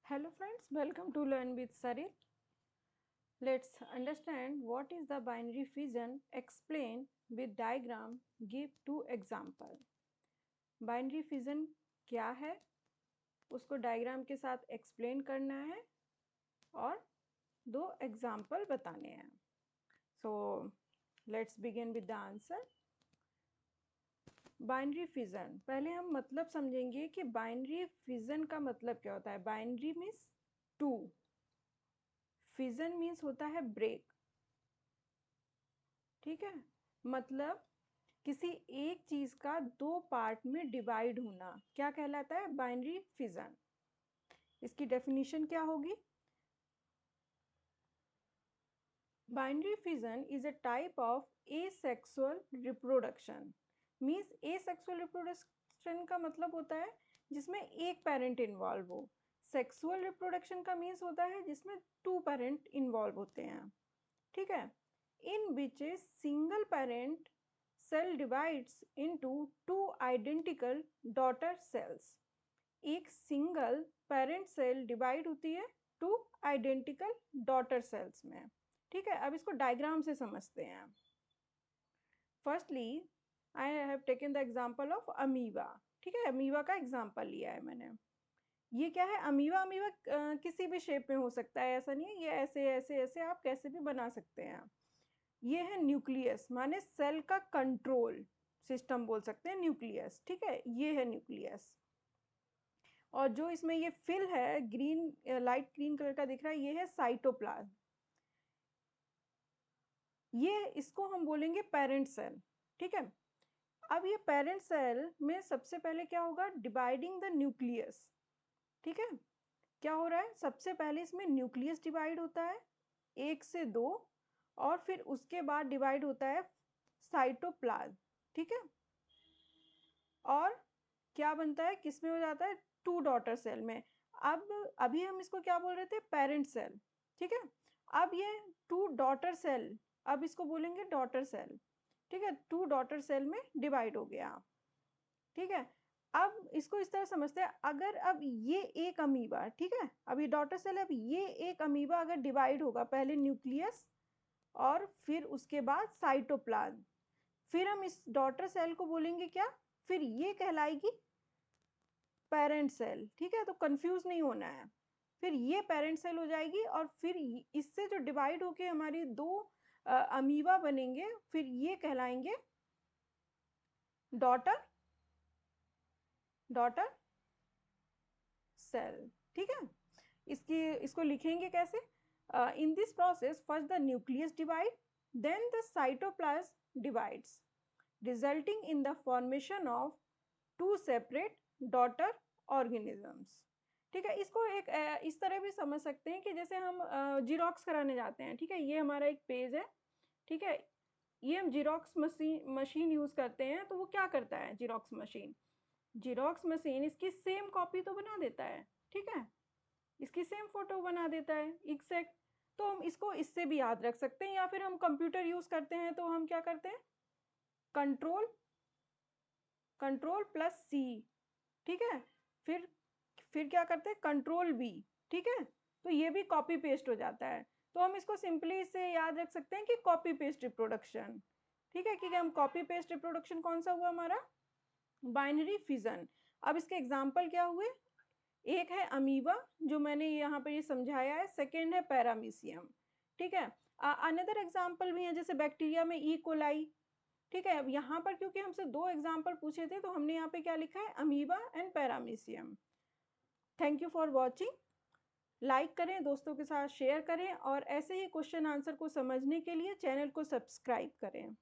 Hello friends, welcome to Learn with Saril. Let's understand what is the binary fission. Explain with diagram. Give two example. Binary fission क्या है उसको diagram के साथ explain करना है और दो एग्जाम्पल बताने हैं. So let's begin with the answer. Binary fission, पहले हम मतलब समझेंगे कि बाइनरी फिजन का मतलब क्या होता है. Binary means two, fission means होता है ब्रेक. ठीक है, मतलब किसी एक चीज का दो पार्ट में डिवाइड होना क्या कहलाता है? Binary fission. इसकी डेफिनेशन क्या होगी? Binary fission is a type of asexual reproduction. Means asexual reproduction का मतलब होता है जिसमें एक पेरेंट इन्वॉल्व हो. सेक्सुअल रिप्रोडक्शन का मीन्स होता है जिसमें टू पेरेंट इन्वॉल्व होते हैं. ठीक है, in which a single parent cell divides into two identical daughter cells. एक सिंगल पेरेंट सेल डिवाइड होती है टू आइडेंटिकल डॉटर सेल्स में. ठीक है, अब इसको डायग्राम से समझते हैं. Firstly I have taken the example of amoeba. ठीक है, अमीबा का एग्जांपल लिया है मैंने. ये क्या है? अमीबा. अमीबा किसी भी शेप में हो सकता है, ऐसा नहीं है. ये ऐसे ऐसे ऐसे आप कैसे भी बना सकते हैं. ये है न्यूक्लियस, माने सेल का कंट्रोल सिस्टम बोल सकते हैं न्यूक्लियस. ठीक है, ये है न्यूक्लियस. और जो इसमें ये फिल है ग्रीन, लाइट ग्रीन कलर का दिख रहा है, ये है साइटोप्लाज्म. ये इसको हम बोलेंगे पेरेंट सेल. ठीक है, अब ये पेरेंट सेल में सबसे पहले क्या होगा? Dividing the nucleus. ठीक है, क्या हो रहा है? सबसे पहले इसमें न्यूक्लियस डिवाइड होता है एक से दो, और फिर उसके बाद डिवाइड होता है साइटोप्लाज्म. ठीक है, और क्या बनता है? किस में हो जाता है? टू डॉटर सेल में. अब अभी हम इसको क्या बोल रहे थे? Parent cell. ठीक है, अब ये टू डॉटर सेल, अब इसको बोलेंगे डॉटर सेल. ठीक है, टू डॉटर सेल में डिवाइड हो गया. ठीक है, अब इसको इस तरह समझते हैं, अगर अब ये एक अमीबा, ठीक है, अब ये डॉटर सेल है, अब ये एक अमीबा अगर डिवाइड होगा, पहले न्यूक्लियस और फिर उसके बाद साइटोप्लाज्म, फिर हम इस डॉटर सेल को बोलेंगे क्या? फिर ये कहलाएगी पेरेंट सेल. ठीक है, तो कंफ्यूज नहीं होना है. फिर ये पेरेंट सेल हो जाएगी, और फिर इससे जो डिवाइड होके हमारी दो अमीबा बनेंगे, फिर ये कहलाएंगे डॉटर डॉटर सेल. ठीक है, इसको लिखेंगे कैसे? In this process first the nucleus divide, then the cytoplasm divides, resulting in the formation of two separate daughter organisms. ठीक है, इसको एक इस तरह भी समझ सकते हैं कि जैसे हम जीरोक्स कराने जाते हैं. ठीक है, ये हमारा एक पेज है. ठीक है, ये हम जीरोक्स मशीन यूज करते हैं. तो वो क्या करता है जीरोक्स मशीन? जीरोक्स मशीन इसकी सेम कॉपी तो बना देता है. ठीक है, इसकी सेम फोटो बना देता है एग्जैक्ट. तो हम इसको इससे भी याद रख सकते हैं, या फिर हम कंप्यूटर यूज करते हैं तो हम क्या करते हैं? Control control plus C. ठीक है, फिर क्या करते हैं? Control B. ठीक है, तो ये भी कॉपी पेस्ट हो जाता है. तो हम इसको सिंपली इससे याद रख सकते हैं कि कॉपी पेस्ट रिप्रोडक्शन. ठीक है, क्योंकि हम कॉपी पेस्ट रिप्रोडक्शन कौन सा हुआ हमारा? Binary fission. अब इसके एग्जाम्पल क्या हुए? एक है अमीबा जो मैंने यहाँ पर ये समझाया है, सेकेंड है पैरामीशियम. ठीक है, अनदर एग्जाम्पल भी है जैसे बैक्टीरिया में ई कोलाई. ठीक है, अब यहाँ पर क्योंकि हमसे दो एग्जाम्पल पूछे थे तो हमने यहाँ पे क्या लिखा है? Amoeba and paramecium. Thank you for watching. Like करें, दोस्तों के साथ शेयर करें, और ऐसे ही क्वेश्चन आंसर को समझने के लिए चैनल को सब्सक्राइब करें.